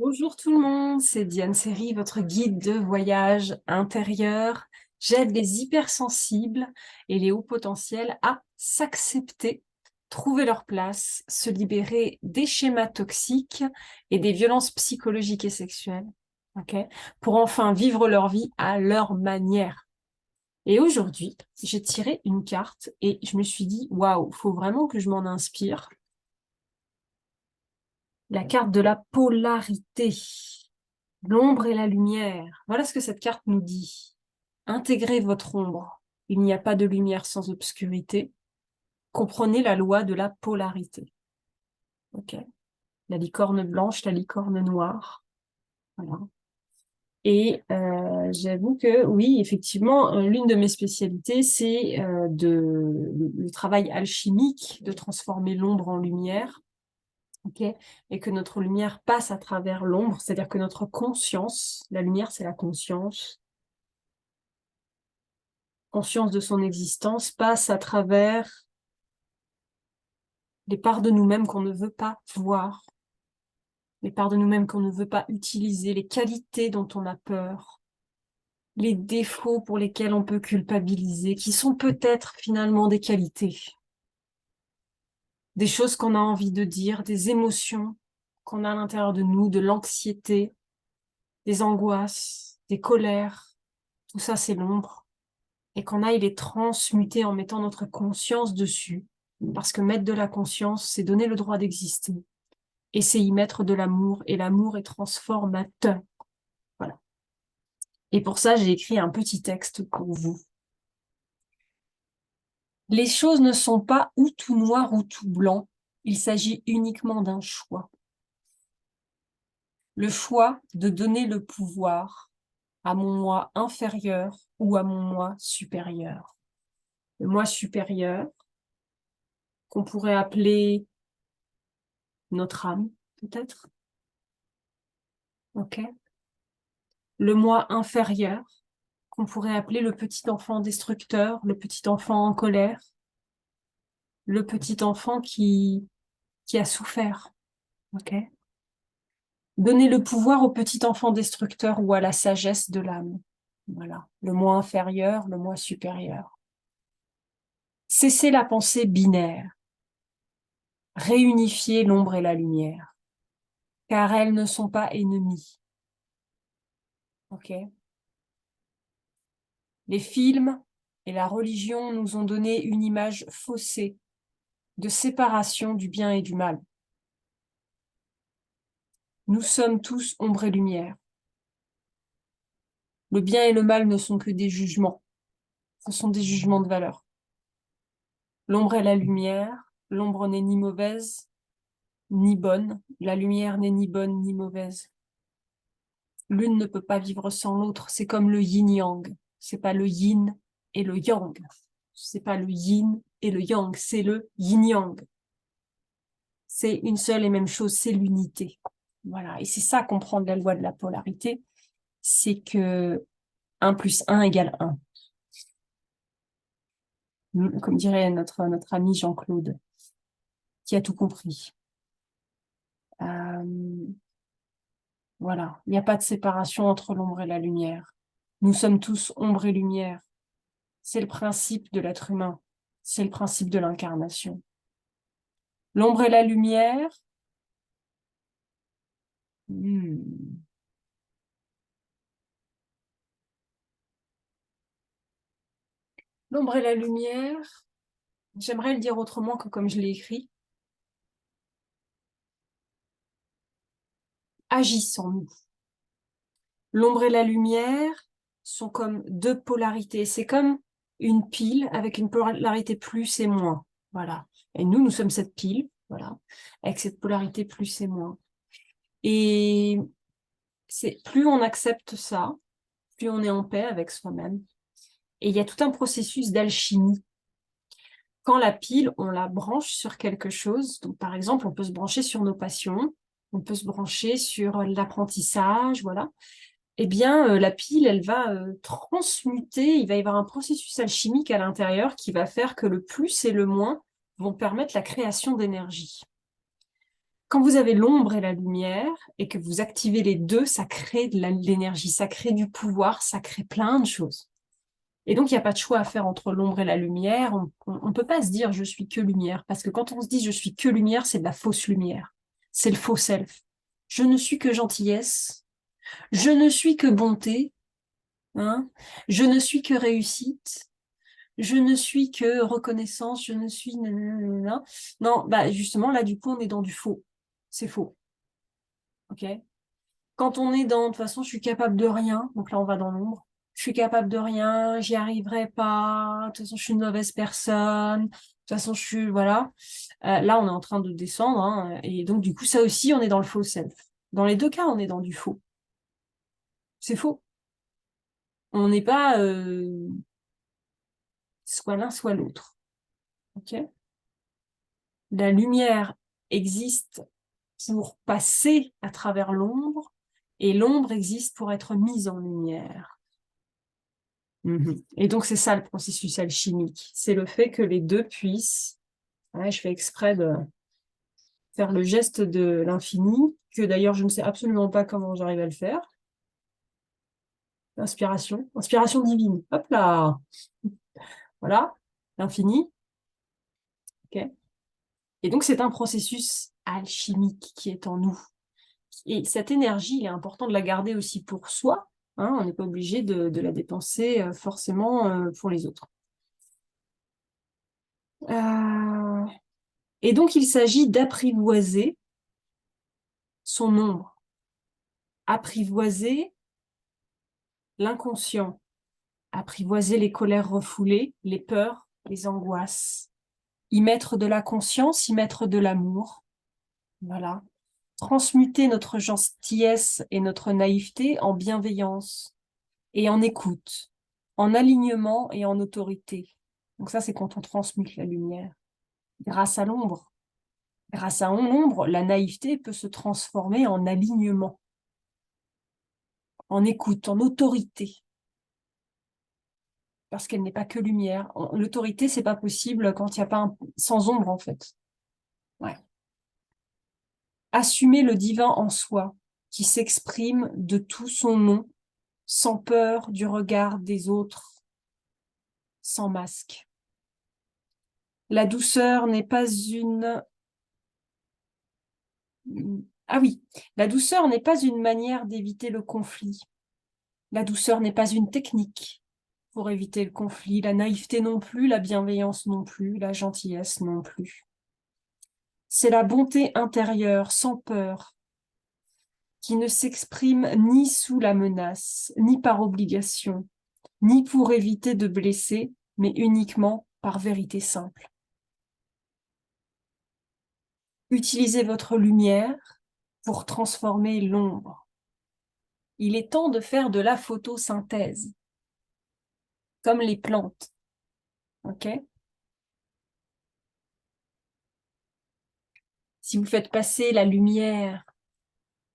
Bonjour tout le monde, c'est Diane Seri, votre guide de voyage intérieur. J'aide les hypersensibles et les hauts potentiels à s'accepter, trouver leur place, se libérer des schémas toxiques et des violences psychologiques et sexuelles, ok, pour enfin vivre leur vie à leur manière. Et aujourd'hui, j'ai tiré une carte et je me suis dit, waouh, faut vraiment que je m'en inspire. La carte de la polarité. L'ombre et la lumière. Voilà ce que cette carte nous dit. Intégrez votre ombre. Il n'y a pas de lumière sans obscurité. Comprenez la loi de la polarité. Ok. La licorne blanche, la licorne noire. Voilà. Et j'avoue que oui, effectivement, l'une de mes spécialités, c'est le travail alchimique, de transformer l'ombre en lumière. Ok, et que notre lumière passe à travers l'ombre, c'est-à-dire que notre conscience, la lumière, c'est la conscience de son existence, passe à travers les parts de nous-mêmes qu'on ne veut pas voir, les parts de nous-mêmes qu'on ne veut pas utiliser, les qualités dont on a peur, les défauts pour lesquels on peut culpabiliser, qui sont peut-être finalement des qualités, des choses qu'on a envie de dire, des émotions qu'on a à l'intérieur de nous, de l'anxiété, des angoisses, des colères, tout ça c'est l'ombre, et qu'on aille les transmuter en mettant notre conscience dessus. Parce que mettre de la conscience, c'est donner le droit d'exister. Et c'est y mettre de l'amour. Et l'amour est transformateur. Voilà. Et pour ça, j'ai écrit un petit texte pour vous. Les choses ne sont pas ou tout noir ou tout blanc. Il s'agit uniquement d'un choix. Le choix de donner le pouvoir à mon moi inférieur ou à mon moi supérieur. Le moi supérieur, qu'on pourrait appeler notre âme, peut-être. Ok. Le moi inférieur, qu'on pourrait appeler le petit enfant destructeur, le petit enfant en colère, le petit enfant qui a souffert. Ok. Donner le pouvoir au petit enfant destructeur ou à la sagesse de l'âme. Voilà. Le moi inférieur, le moi supérieur. Cesser la pensée binaire. Réunifier l'ombre et la lumière. Car elles ne sont pas ennemies. Ok. Les films et la religion nous ont donné une image faussée de séparation du bien et du mal. Nous sommes tous ombre et lumière. Le bien et le mal ne sont que des jugements. Ce sont des jugements de valeur. L'ombre est la lumière. L'ombre n'est ni mauvaise, ni bonne. La lumière n'est ni bonne, ni mauvaise. L'une ne peut pas vivre sans l'autre. C'est comme le yin-yang. C'est pas le yin et le yang. C'est pas le yin et le yang. C'est le yin-yang. C'est une seule et même chose. C'est l'unité. Voilà. Et c'est ça comprendre la loi de la polarité. C'est que 1 plus 1 égale 1. Comme dirait notre ami Jean-Claude, qui a tout compris. Euh, voilà, il n'y a pas de séparation entre l'ombre et la lumière. Nous sommes tous ombre et lumière. C'est le principe de l'être humain. C'est le principe de l'incarnation. L'ombre et la lumière. hmm, L'ombre et la lumière, j'aimerais le dire autrement que comme je l'ai écrit. Agissent en nous. L'ombre et la lumière sont comme deux polarités. C'est comme une pile avec une polarité plus et moins. Voilà. Et nous sommes cette pile, voilà, avec cette polarité plus et moins. Et c'est plus on accepte ça, plus on est en paix avec soi-même. Et il y a tout un processus d'alchimie. Quand la pile, on la branche sur quelque chose, donc par exemple, on peut se brancher sur nos passions, on peut se brancher sur l'apprentissage, voilà. Eh bien, la pile, elle va transmuter, il va y avoir un processus alchimique à l'intérieur qui va faire que le plus et le moins vont permettre la création d'énergie. Quand vous avez l'ombre et la lumière et que vous activez les deux, ça crée de l'énergie, ça crée du pouvoir, ça crée plein de choses. Et donc, il n'y a pas de choix à faire entre l'ombre et la lumière. On ne peut pas se dire je suis que lumière, parce que quand on se dit je suis que lumière, c'est de la fausse lumière. C'est le faux self. Je ne suis que gentillesse, je ne suis que bonté, hein, je ne suis que réussite, je ne suis que reconnaissance, je ne suis... nanana. Non, bah justement, là, du coup, on est dans du faux. C'est faux. Ok. Quand on est dans, de toute façon, je suis capable de rien, donc là, on va dans l'ombre. Je suis capable de rien, j'y arriverai pas, de toute façon, je suis une mauvaise personne, de toute façon, je suis, voilà. Là, on est en train de descendre, hein, et donc, du coup, ça aussi, on est dans le faux self. Dans les deux cas, on est dans du faux. C'est faux. On n'est pas soit l'un, soit l'autre. Ok. La lumière existe pour passer à travers l'ombre, et l'ombre existe pour être mise en lumière. Et donc, c'est ça le processus alchimique. C'est le fait que les deux puissent, ouais, je fais exprès de faire le geste de l'infini, que d'ailleurs, je ne sais absolument pas comment j'arrive à le faire. Inspiration, inspiration divine. Hop là! Voilà, l'infini. Ok. Et donc, c'est un processus alchimique qui est en nous. Et cette énergie, il est important de la garder aussi pour soi. Hein, on n'est pas obligé de la dépenser forcément pour les autres. Et donc, il s'agit d'apprivoiser son ombre, apprivoiser l'inconscient, apprivoiser les colères refoulées, les peurs, les angoisses, y mettre de la conscience, y mettre de l'amour. Voilà. Transmuter notre gentillesse et notre naïveté en bienveillance et en écoute, en alignement et en autorité. Donc ça, c'est quand on transmute la lumière. Grâce à l'ombre. Grâce à l'ombre, la naïveté peut se transformer en alignement, en écoute, en autorité. Parce qu'elle n'est pas que lumière. L'autorité, c'est pas possible quand il n'y a pas sans ombre, en fait. Ouais. Assumer le divin en soi, qui s'exprime de tout son nom, sans peur du regard des autres, sans masque. La douceur n'est pas une... Ah oui, la douceur n'est pas une manière d'éviter le conflit. La douceur n'est pas une technique pour éviter le conflit. La naïveté non plus, la bienveillance non plus, la gentillesse non plus. C'est la bonté intérieure, sans peur, qui ne s'exprime ni sous la menace, ni par obligation, ni pour éviter de blesser, mais uniquement par vérité simple. Utilisez votre lumière pour transformer l'ombre. Il est temps de faire de la photosynthèse, comme les plantes. Ok? Si vous faites passer la lumière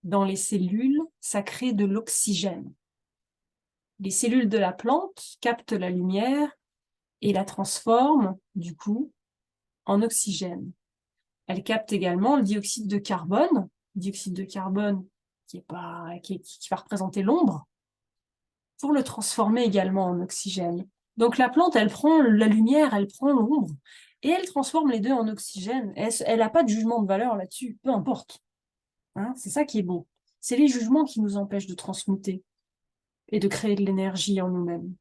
dans les cellules, ça crée de l'oxygène. Les cellules de la plante captent la lumière et la transforment, du coup, en oxygène. Elles captent également le dioxyde de carbone qui va représenter l'ombre, pour le transformer également en oxygène. Donc la plante, elle prend la lumière, elle prend l'ombre, et elle transforme les deux en oxygène. Elle n'a pas de jugement de valeur là-dessus, peu importe. Hein, c'est ça qui est beau. C'est les jugements qui nous empêchent de transmuter et de créer de l'énergie en nous-mêmes.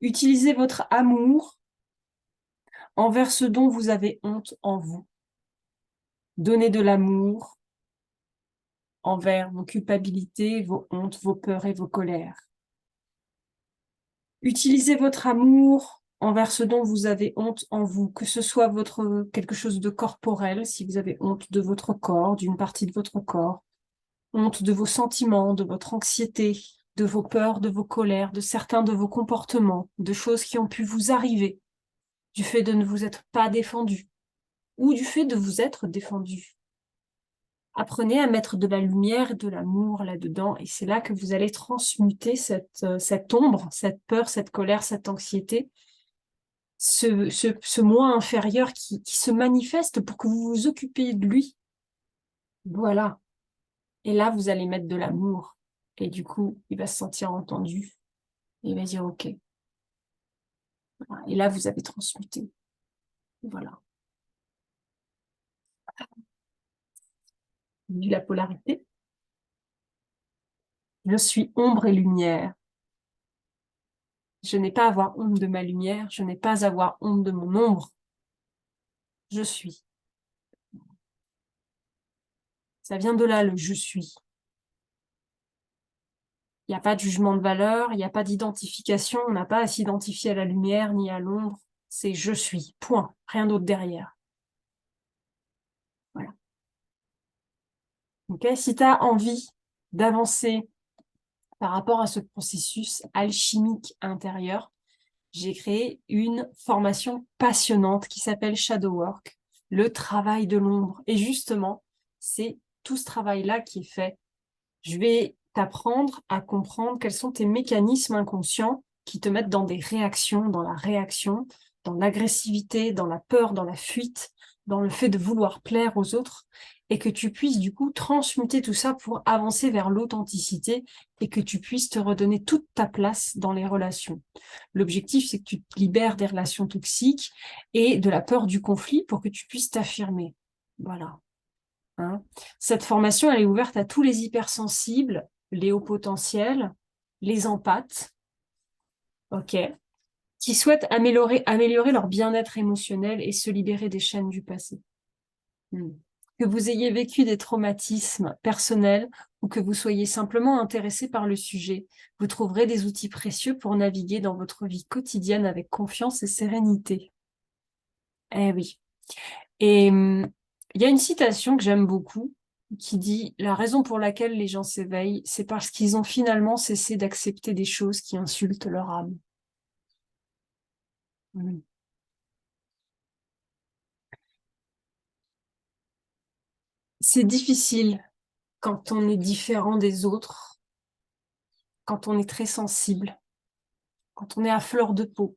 Utilisez votre amour envers ce dont vous avez honte en vous. Donnez de l'amour envers vos culpabilités, vos hontes, vos peurs et vos colères. Utilisez votre amour envers ce dont vous avez honte en vous, que ce soit quelque chose de corporel, si vous avez honte de votre corps, d'une partie de votre corps, honte de vos sentiments, de votre anxiété, de vos peurs, de vos colères, de certains de vos comportements, de choses qui ont pu vous arriver, du fait de ne vous être pas défendu, ou du fait de vous être défendu. Apprenez à mettre de la lumière et de l'amour là-dedans, et c'est là que vous allez transmuter cette ombre, cette peur, cette colère, cette anxiété, ce moi inférieur qui se manifeste pour que vous vous occupiez de lui, Voilà. Et là, vous allez mettre de l'amour. Et du coup, il va se sentir entendu. Et il va dire OK. Voilà. Et là, vous avez transmuté. Voilà. Vu la polarité. Je suis ombre et lumière. Je n'ai pas à avoir honte de ma lumière. Je n'ai pas à avoir honte de mon ombre. Je suis. Ça vient de là, le je suis. Il n'y a pas de jugement de valeur, il n'y a pas d'identification, on n'a pas à s'identifier à la lumière ni à l'ombre. C'est je suis, point, rien d'autre derrière. Voilà. Okay. Si tu as envie d'avancer par rapport à ce processus alchimique intérieur, j'ai créé une formation passionnante qui s'appelle Shadow Work, le travail de l'ombre. Et justement, c'est tout ce travail-là qui est fait. Je vais t'apprendre à comprendre quels sont tes mécanismes inconscients qui te mettent dans des réactions, dans la réaction, dans l'agressivité, dans la peur, dans la fuite, dans le fait de vouloir plaire aux autres, et que tu puisses du coup transmuter tout ça pour avancer vers l'authenticité et que tu puisses te redonner toute ta place dans les relations. L'objectif, c'est que tu te libères des relations toxiques et de la peur du conflit pour que tu puisses t'affirmer. Voilà. Hein. Cette formation, elle est ouverte à tous les hypersensibles, les hauts potentiels, les empathes, ok, qui souhaitent améliorer leur bien-être émotionnel et se libérer des chaînes du passé. Que vous ayez vécu des traumatismes personnels ou que vous soyez simplement intéressé par le sujet, vous trouverez des outils précieux pour naviguer dans votre vie quotidienne avec confiance et sérénité. Eh oui. Et il y a une citation que j'aime beaucoup qui dit: la raison pour laquelle les gens s'éveillent, c'est parce qu'ils ont finalement cessé d'accepter des choses qui insultent leur âme. Mm. C'est difficile quand on est différent des autres, quand on est très sensible, quand on est à fleur de peau,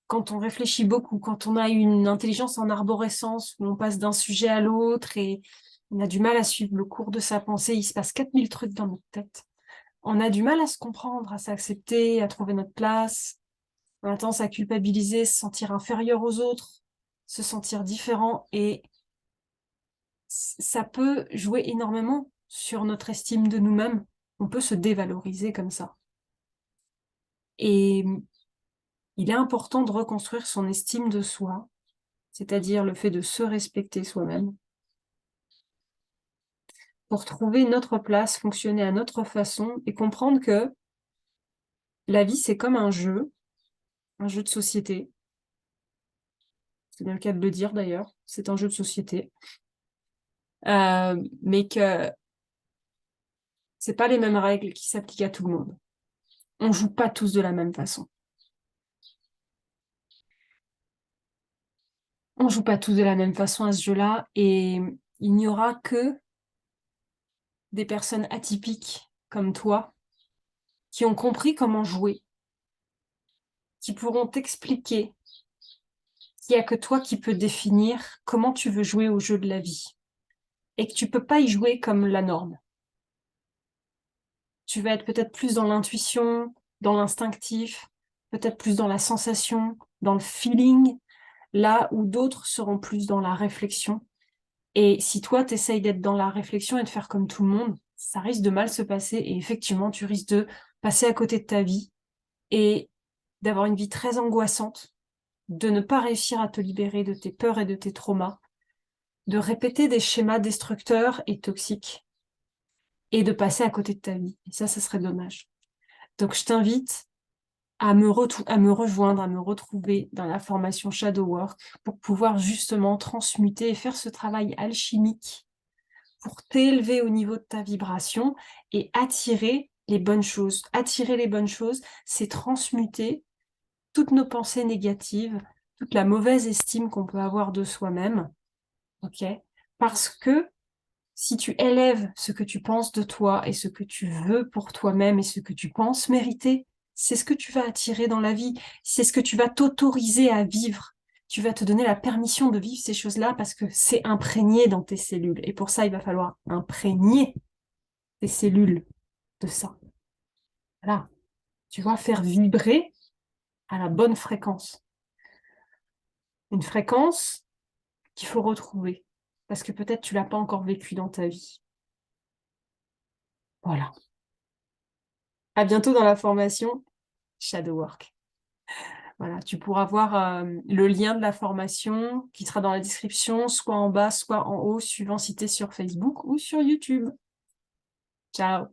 quand on réfléchit beaucoup, quand on a une intelligence en arborescence, où on passe d'un sujet à l'autre et on a du mal à suivre le cours de sa pensée, il se passe 4000 trucs dans notre tête. On a du mal à se comprendre, à s'accepter, à trouver notre place. On a tendance à culpabiliser, se sentir inférieur aux autres, se sentir différent. Et ça peut jouer énormément sur notre estime de nous-mêmes. On peut se dévaloriser comme ça. Et il est important de reconstruire son estime de soi, c'est-à-dire le fait de se respecter soi-même, pour trouver notre place, fonctionner à notre façon et comprendre que la vie, c'est comme un jeu de société. C'est bien le cas de le dire d'ailleurs, c'est un jeu de société. Mais que c'est pas les mêmes règles qui s'appliquent à tout le monde. On joue pas tous de la même façon. On joue pas tous de la même façon à ce jeu-là et il n'y aura que des personnes atypiques comme toi qui ont compris comment jouer, qui pourront t'expliquer qu'il n'y a que toi qui peux définir comment tu veux jouer au jeu de la vie et que tu peux pas y jouer comme la norme. Tu vas être peut-être plus dans l'intuition, dans l'instinctif, peut-être plus dans la sensation, dans le feeling, là où d'autres seront plus dans la réflexion. Et si toi, tu essayes d'être dans la réflexion et de faire comme tout le monde, ça risque de mal se passer et effectivement, tu risques de passer à côté de ta vie et d'avoir une vie très angoissante, de ne pas réussir à te libérer de tes peurs et de tes traumas, de répéter des schémas destructeurs et toxiques et de passer à côté de ta vie. Et ça serait dommage. Donc, je t'invite à me rejoindre, à me retrouver dans la formation Shadow Work pour pouvoir justement transmuter et faire ce travail alchimique pour t'élever au niveau de ta vibration et attirer les bonnes choses. Attirer les bonnes choses, c'est transmuter toutes nos pensées négatives, toute la mauvaise estime qu'on peut avoir de soi-même, ok? Parce que si tu élèves ce que tu penses de toi et ce que tu veux pour toi-même et ce que tu penses mériter, c'est ce que tu vas attirer dans la vie, c'est ce que tu vas t'autoriser à vivre. tu vas te donner la permission de vivre ces choses-là parce que c'est imprégné dans tes cellules. Et pour ça, il va falloir imprégner tes cellules de ça. Voilà. Tu vois, faire vibrer à la bonne fréquence. Une fréquence qu'il faut retrouver. Parce que peut-être tu l'as pas encore vécu dans ta vie. Voilà. À bientôt dans la formation Shadow Work. Voilà, tu pourras voir le lien de la formation qui sera dans la description, soit en bas, soit en haut, suivant si tu es sur Facebook ou sur YouTube. Ciao!